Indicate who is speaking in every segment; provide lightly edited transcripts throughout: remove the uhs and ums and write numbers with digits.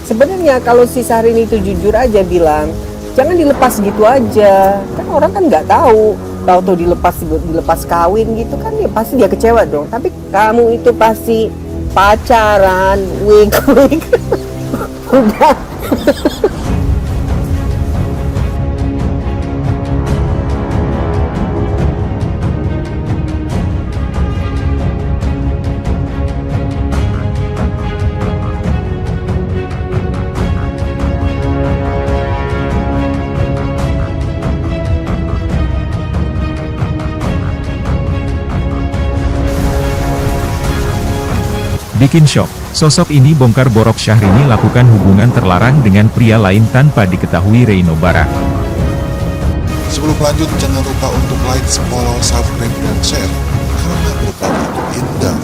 Speaker 1: Sebenarnya kalau si Syahrini itu jujur aja bilang, jangan dilepas gitu aja. Kan orang kan nggak tahu. Tahu-tahu dilepas kawin gitu kan, ya pasti dia kecewa dong. Tapi kamu itu pasti pacaran, wig. Udah.
Speaker 2: Bikin syok, sosok ini bongkar borok Syahrini lakukan hubungan terlarang dengan pria lain tanpa diketahui Reino Barak.
Speaker 3: Sebelum lanjut, jangan lupa untuk like, follow, subscribe, dan share, karena berbagi itu indah.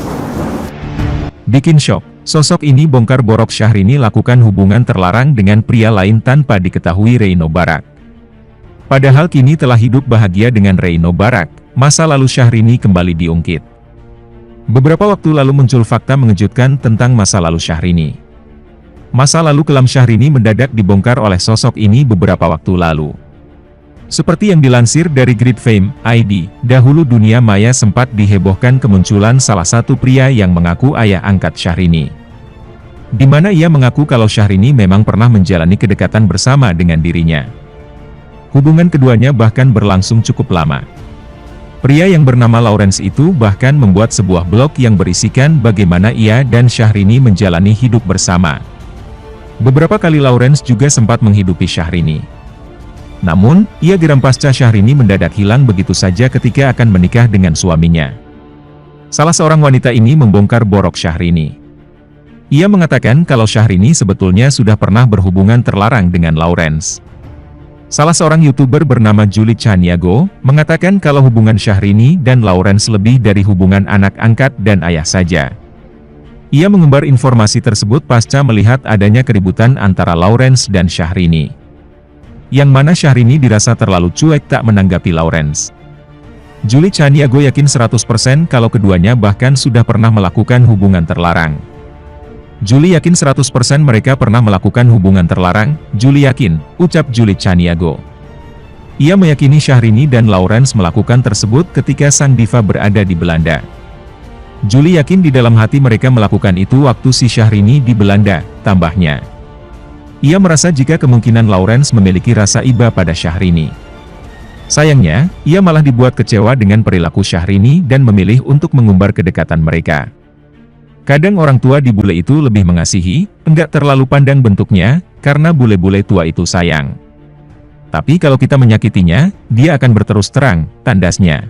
Speaker 2: Bikin syok, sosok ini bongkar borok Syahrini lakukan hubungan terlarang dengan pria lain tanpa diketahui Reino Barak. Padahal kini telah hidup bahagia dengan Reino Barak, masa lalu Syahrini kembali diungkit. Beberapa waktu lalu muncul fakta mengejutkan tentang masa lalu Syahrini. Masa lalu kelam Syahrini mendadak dibongkar oleh sosok ini beberapa waktu lalu. Seperti yang dilansir dari Grid Fame ID, dahulu dunia maya sempat dihebohkan kemunculan salah satu pria yang mengaku ayah angkat Syahrini. Di mana ia mengaku kalau Syahrini memang pernah menjalani kedekatan bersama dengan dirinya. Hubungan keduanya bahkan berlangsung cukup lama. Pria yang bernama Lawrence itu bahkan membuat sebuah blog yang berisikan bagaimana ia dan Syahrini menjalani hidup bersama. Beberapa kali Lawrence juga sempat menghidupi Syahrini. Namun, ia geram pasca Syahrini mendadak hilang begitu saja ketika akan menikah dengan suaminya. Salah seorang wanita ini membongkar borok Syahrini. Ia mengatakan kalau Syahrini sebetulnya sudah pernah berhubungan terlarang dengan Lawrence. Salah seorang YouTuber bernama Julie Chaniago, mengatakan kalau hubungan Syahrini dan Lawrence lebih dari hubungan anak angkat dan ayah saja. Ia mengumbar informasi tersebut pasca melihat adanya keributan antara Lawrence dan Syahrini. Yang mana Syahrini dirasa terlalu cuek tak menanggapi Lawrence. Julie Chaniago yakin 100% kalau keduanya bahkan sudah pernah melakukan hubungan terlarang. Julie yakin 100% mereka pernah melakukan hubungan terlarang, Julie yakin, ucap Julie Chaniago. Ia meyakini Syahrini dan Lawrence melakukan tersebut ketika sang diva berada di Belanda. Julie yakin di dalam hati mereka melakukan itu waktu si Syahrini di Belanda, tambahnya. Ia merasa jika kemungkinan Lawrence memiliki rasa iba pada Syahrini. Sayangnya, ia malah dibuat kecewa dengan perilaku Syahrini dan memilih untuk mengumbar kedekatan mereka. Kadang orang tua di bule itu lebih mengasihi, enggak terlalu pandang bentuknya, karena bule-bule tua itu sayang. Tapi kalau kita menyakitinya, dia akan berterus terang, tandasnya.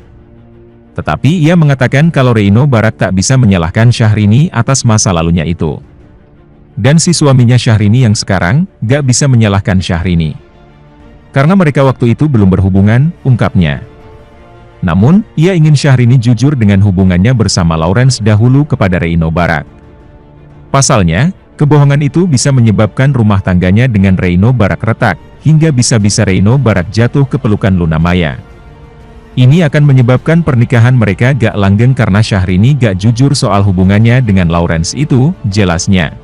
Speaker 2: Tetapi ia mengatakan kalau Reino Barak tak bisa menyalahkan Syahrini atas masa lalunya itu. Dan si suaminya Syahrini yang sekarang, gak bisa menyalahkan Syahrini. Karena mereka waktu itu belum berhubungan, ungkapnya. Namun, ia ingin Syahrini jujur dengan hubungannya bersama Lawrence dahulu kepada Reino Barak. Pasalnya, kebohongan itu bisa menyebabkan rumah tangganya dengan Reino Barak retak, hingga bisa-bisa Reino Barak jatuh ke pelukan Luna Maya. Ini akan menyebabkan pernikahan mereka gak langgeng karena Syahrini gak jujur soal hubungannya dengan Lawrence itu, jelasnya.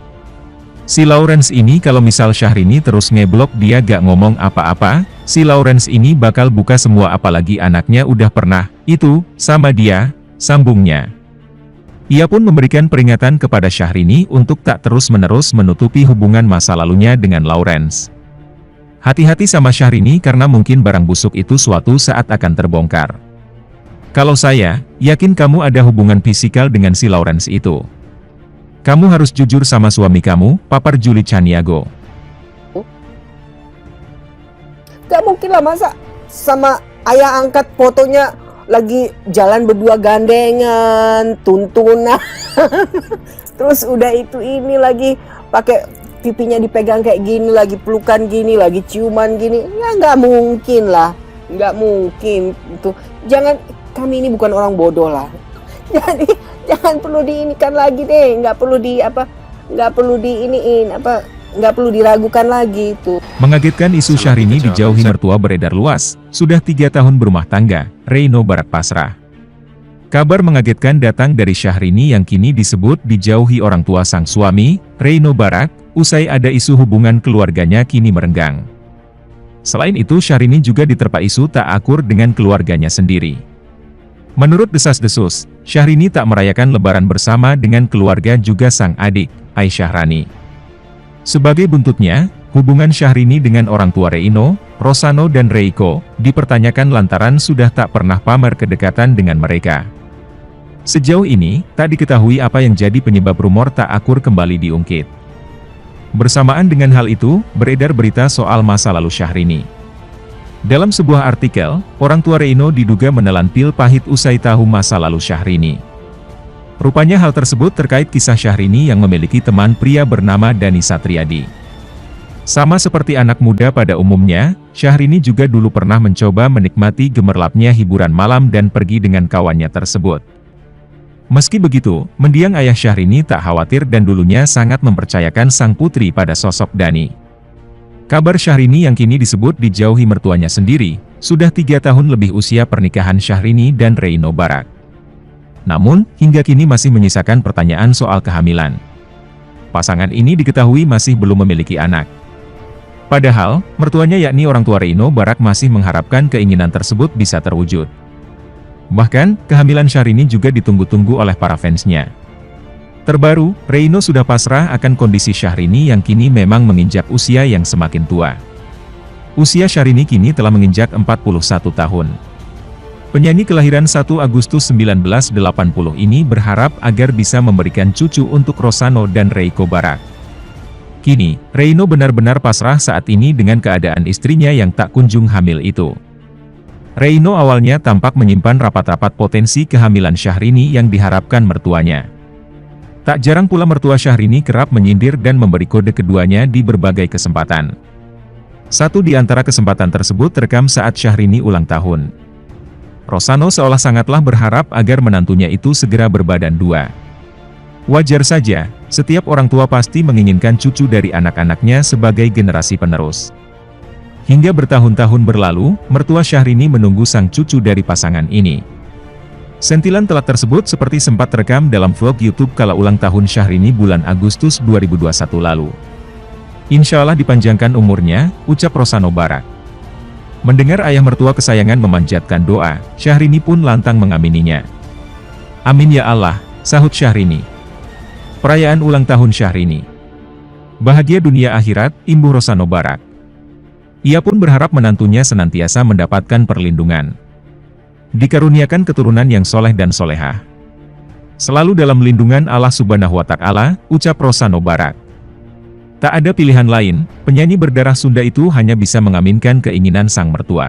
Speaker 2: Si Lawrence ini kalau misal Syahrini terus ngeblok dia gak ngomong apa-apa, si Lawrence ini bakal buka semua apalagi anaknya udah pernah, itu, sama dia, sambungnya. Ia pun memberikan peringatan kepada Syahrini untuk tak terus-menerus menutupi hubungan masa lalunya dengan Lawrence. Hati-hati sama Syahrini karena mungkin barang busuk itu suatu saat akan terbongkar. Kalau saya, yakin kamu ada hubungan fisikal dengan si Lawrence itu. Kamu harus jujur sama suami kamu, papar Julie Chaniago.
Speaker 1: Gak mungkin lah masa sama ayah angkat fotonya lagi jalan berdua gandengan, tuntunan. Terus udah itu ini lagi pakai pipinya dipegang kayak gini, lagi pelukan gini, lagi ciuman gini. Ya nggak mungkin lah, nggak mungkin itu. Jangan, kami ini bukan orang bodoh lah. Jadi jangan perlu diinikan lagi deh, nggak perlu diragukan lagi itu.
Speaker 2: Mengagetkan isu Syahrini dijauhi mertua beredar luas, sudah 3 tahun berumah tangga, Reino Barak pasrah. Kabar mengagetkan datang dari Syahrini yang kini disebut dijauhi orang tua sang suami, Reino Barak, usai ada isu hubungan keluarganya kini merenggang. Selain itu, Syahrini juga diterpa isu tak akur dengan keluarganya sendiri. Menurut desas-desus, Syahrini tak merayakan Lebaran bersama dengan keluarga juga sang adik, Aisyah Rani. Sebagai buntutnya, hubungan Syahrini dengan orang tua Reino, Rosano dan Reiko, dipertanyakan lantaran sudah tak pernah pamer kedekatan dengan mereka. Sejauh ini, tak diketahui apa yang jadi penyebab rumor tak akur kembali diungkit. Bersamaan dengan hal itu, beredar berita soal masa lalu Syahrini. Dalam sebuah artikel, orang tua Reino diduga menelan pil pahit usai tahu masa lalu Syahrini. Rupanya hal tersebut terkait kisah Syahrini yang memiliki teman pria bernama Dani Satriadi. Sama seperti anak muda pada umumnya, Syahrini juga dulu pernah mencoba menikmati gemerlapnya hiburan malam dan pergi dengan kawannya tersebut. Meski begitu, mendiang ayah Syahrini tak khawatir dan dulunya sangat mempercayakan sang putri pada sosok Dani. Kabar Syahrini yang kini disebut dijauhi mertuanya sendiri, sudah 3 tahun lebih usia pernikahan Syahrini dan Reino Barak. Namun, hingga kini masih menyisakan pertanyaan soal kehamilan. Pasangan ini diketahui masih belum memiliki anak. Padahal, mertuanya yakni orang tua Reino Barak masih mengharapkan keinginan tersebut bisa terwujud. Bahkan, kehamilan Syahrini juga ditunggu-tunggu oleh para fansnya. Terbaru, Reino sudah pasrah akan kondisi Syahrini yang kini memang menginjak usia yang semakin tua. Usia Syahrini kini telah menginjak 41 tahun. Penyanyi kelahiran 1 Agustus 1980 ini berharap agar bisa memberikan cucu untuk Rosano dan Reiko Barak. Kini, Reino benar-benar pasrah saat ini dengan keadaan istrinya yang tak kunjung hamil itu. Reino awalnya tampak menyimpan rapat-rapat potensi kehamilan Syahrini yang diharapkan mertuanya. Tak jarang pula mertua Syahrini kerap menyindir dan memberi kode keduanya di berbagai kesempatan. Satu di antara kesempatan tersebut terekam saat Syahrini ulang tahun. Rosano seolah sangatlah berharap agar menantunya itu segera berbadan 2. Wajar saja, setiap orang tua pasti menginginkan cucu dari anak-anaknya sebagai generasi penerus. Hingga bertahun-tahun berlalu, mertua Syahrini menunggu sang cucu dari pasangan ini. Sentilan telat tersebut seperti sempat terekam dalam vlog YouTube kala ulang tahun Syahrini bulan Agustus 2021 lalu. Insya Allah dipanjangkan umurnya, ucap Rosano Barak. Mendengar ayah mertua kesayangan memanjatkan doa, Syahrini pun lantang mengamininya. Amin ya Allah, sahut Syahrini. Perayaan ulang tahun Syahrini. Bahagia dunia akhirat, imbuh Rosano Barak. Ia pun berharap menantunya senantiasa mendapatkan perlindungan. Dikaruniakan keturunan yang soleh dan solehah. Selalu dalam lindungan Allah Subhanahu wa Ta'ala, ucap Rosano Barak. Tak ada pilihan lain, penyanyi berdarah Sunda itu hanya bisa mengaminkan keinginan sang mertua.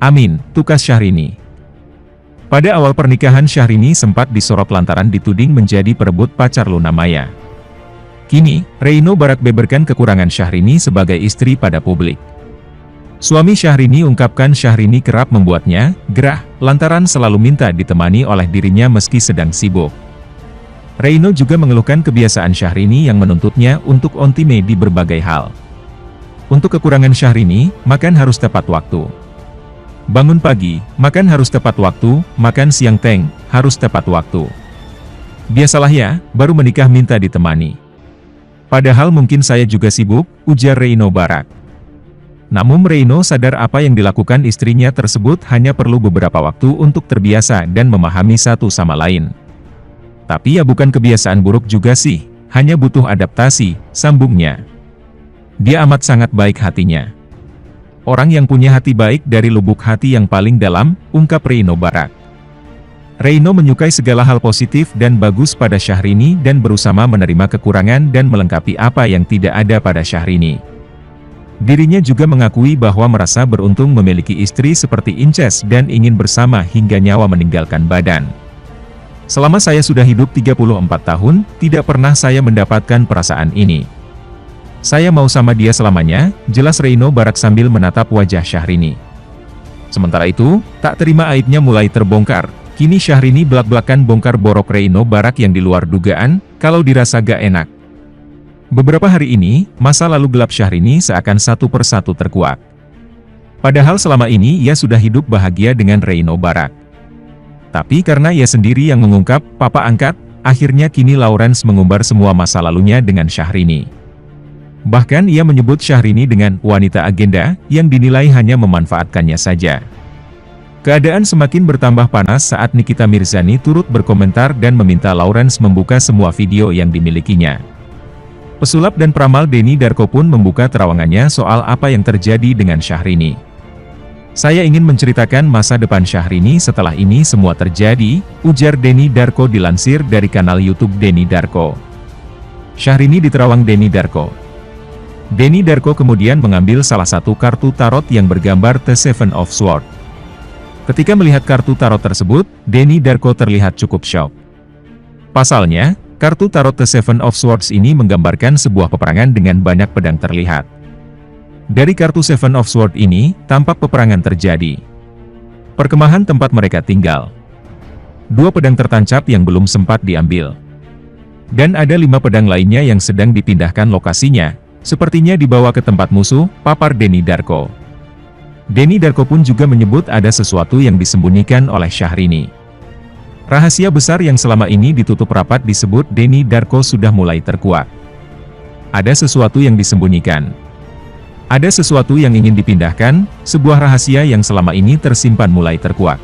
Speaker 2: Amin, tukas Syahrini. Pada awal pernikahan Syahrini sempat disorot lantaran dituding menjadi perebut pacar Luna Maya. Kini, Reino Barak beberkan kekurangan Syahrini sebagai istri pada publik. Suami Syahrini ungkapkan Syahrini kerap membuatnya gerah, lantaran selalu minta ditemani oleh dirinya meski sedang sibuk. Reino juga mengeluhkan kebiasaan Syahrini yang menuntutnya untuk on time di berbagai hal. Untuk kekurangan Syahrini, makan harus tepat waktu. Bangun pagi, makan harus tepat waktu, makan siang harus tepat waktu. Biasalah ya, baru menikah minta ditemani. Padahal mungkin saya juga sibuk, ujar Reino Barak. Namun Reino sadar apa yang dilakukan istrinya tersebut hanya perlu beberapa waktu untuk terbiasa dan memahami satu sama lain. Tapi ya bukan kebiasaan buruk juga sih, hanya butuh adaptasi, sambungnya. Dia amat sangat baik hatinya. Orang yang punya hati baik dari lubuk hati yang paling dalam, ungkap Reino Barak. Reino menyukai segala hal positif dan bagus pada Syahrini dan berusaha menerima kekurangan dan melengkapi apa yang tidak ada pada Syahrini. Dirinya juga mengakui bahwa merasa beruntung memiliki istri seperti Inces dan ingin bersama hingga nyawa meninggalkan badan. Selama saya sudah hidup 34 tahun, tidak pernah saya mendapatkan perasaan ini. Saya mau sama dia selamanya, jelas Reino Barak sambil menatap wajah Syahrini. Sementara itu, tak terima aibnya mulai terbongkar. Kini Syahrini belak-belakan bongkar borok Reino Barak yang di luar dugaan, kalau dirasa gak enak. Beberapa hari ini, masa lalu gelap Syahrini seakan satu persatu terkuak. Padahal selama ini ia sudah hidup bahagia dengan Reino Barak. Tapi karena ia sendiri yang mengungkap, papa angkat, akhirnya kini Lawrence mengumbar semua masa lalunya dengan Syahrini. Bahkan ia menyebut Syahrini dengan wanita agenda yang dinilai hanya memanfaatkannya saja. Keadaan semakin bertambah panas saat Nikita Mirzani turut berkomentar dan meminta Lawrence membuka semua video yang dimilikinya. Pesulap dan peramal Denny Darko pun membuka terawangannya soal apa yang terjadi dengan Syahrini. Saya ingin menceritakan masa depan Syahrini setelah ini semua terjadi, ujar Denny Darko dilansir dari kanal YouTube Denny Darko. Syahrini diterawang Denny Darko. Denny Darko kemudian mengambil salah satu kartu tarot yang bergambar The Seven of Swords. Ketika melihat kartu tarot tersebut, Denny Darko terlihat cukup syok. Pasalnya, kartu tarot The Seven of Swords ini menggambarkan sebuah peperangan dengan banyak pedang terlihat. Dari kartu Seven of Swords ini, tampak peperangan terjadi. Perkemahan tempat mereka tinggal. 2 pedang tertancap yang belum sempat diambil. Dan ada 5 pedang lainnya yang sedang dipindahkan lokasinya, sepertinya dibawa ke tempat musuh, papar Denny Darko. Denny Darko pun juga menyebut ada sesuatu yang disembunyikan oleh Syahrini. Rahasia besar yang selama ini ditutup rapat disebut Denny Darko sudah mulai terkuak. Ada sesuatu yang disembunyikan. Ada sesuatu yang ingin dipindahkan, sebuah rahasia yang selama ini tersimpan mulai terkuak.